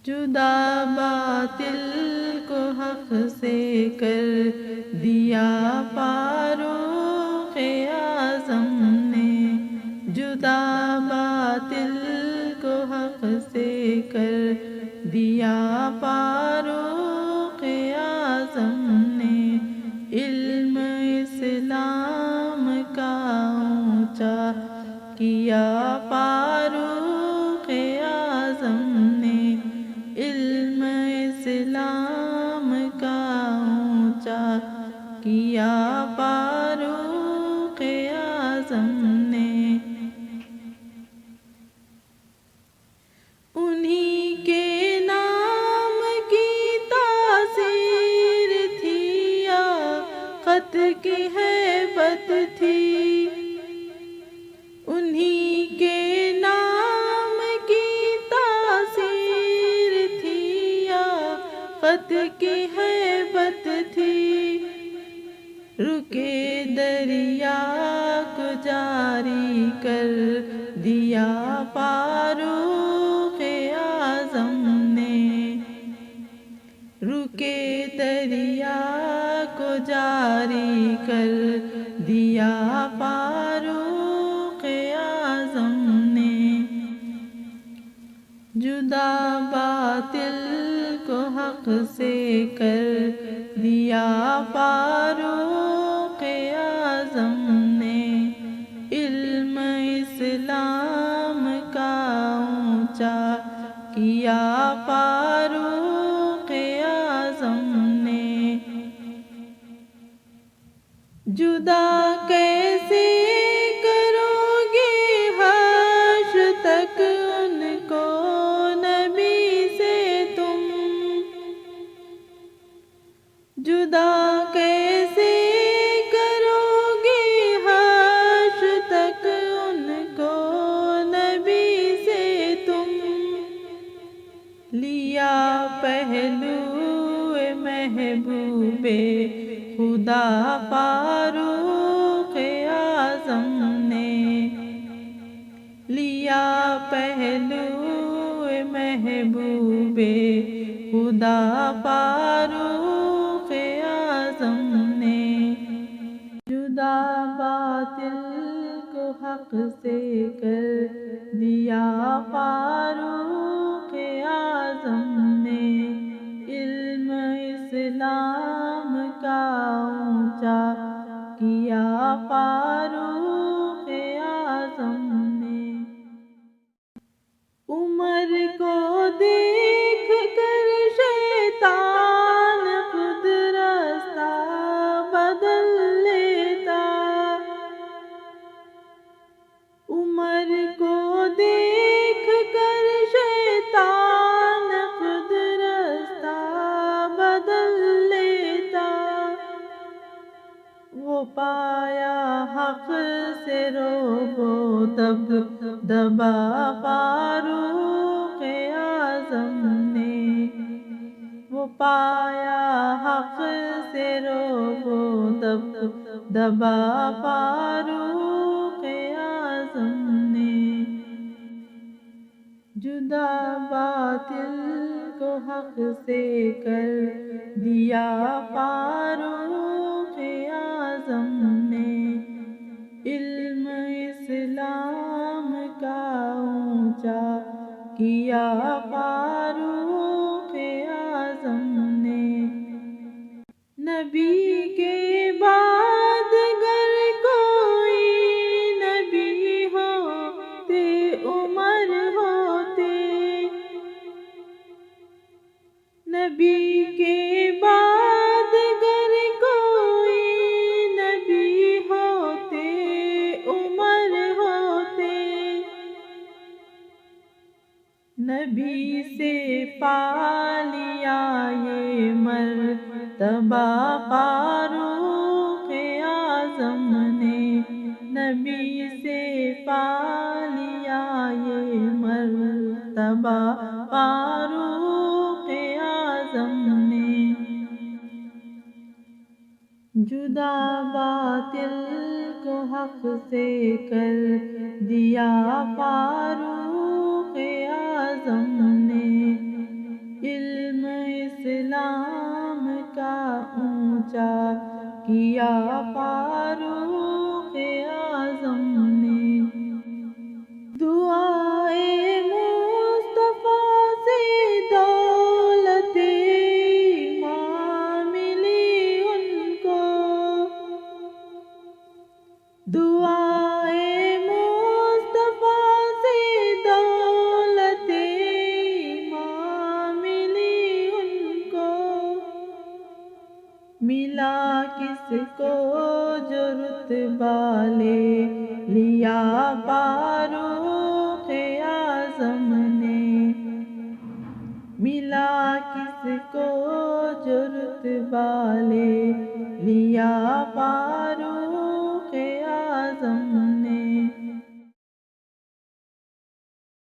جدا باطل کو حق سے کر دیا فاروق اعظم نے، جدا باطل کو حق سے کر دیا فاروق اعظم نے، علم اسلام کا اونچا کیا فاروق اعظم نے، علم اسلام کا اونچا کیا فاروق اعظم نے۔ انہی کے نام کی تاثیر تھی یا خط کی ہیبت تھی، انہی کے نام کی تاثیر تھی یا خط کی ہیبت تھی، رکے دریا کو جاری کر دیا فاروق اعظم نے، رکے دریا کو جاری کر دیا فاروق اعظم نے، جدا باطل کو حق سے کر دیا فاروق اعظم نے، علم اسلام کا اونچا کیا فاروق اعظم نے، جدا کیسے کرو گے حشر تک ان کو نبی سے تم، جدا کیسے کرو گے حشر تک ان کو نبی سے تم، لیا پہلو محبوب خدا فاروق اعظم نے، لیا پہلو محبوب خدا فاروق اعظم نے، جدا باطل کو حق سے کر دیا فاروق اعظم نے، علم اسلام کا اونچا کیا فاروق اعظم نے، عمر کو دیکھ کر شیطان خود راستہ بدل لیتا، عمر کو دیکھ کر شیطان خود راستہ بدل لیتا، وہ پایا حق سے روب و دب دبا فاروق اعظم نے، وہ پایا حق سے روب و دب دبا فاروق اعظم نے، جدا باطل کو حق سے کر دیا فاروق اعظم نے، علم اسلام کا اونچا کیا فاروق اعظم نے، نبی کے بعد گر کوئی نبی ہوتے عمر ہوتے، نبی کے بعد گر کوئی نبی ہوتے عمر ہوتے، نبی سے پا لیا یہ مرتبہ فاروق اعظم نے، نبی سے پا لیا یہ مرتبہ فاروق اعظم نے، جدا باطل کو حق سے کر دیا فاروق اعظم نے، پہنچا کیا فاروق اعظم نے۔ دعائے مصطفیٰ سے دولت ایمان ملی ان کو، دعائے مصطفیٰ سے دولت ایمان ملی ان کو۔ ملا کس کو جو رتبہ لے لیا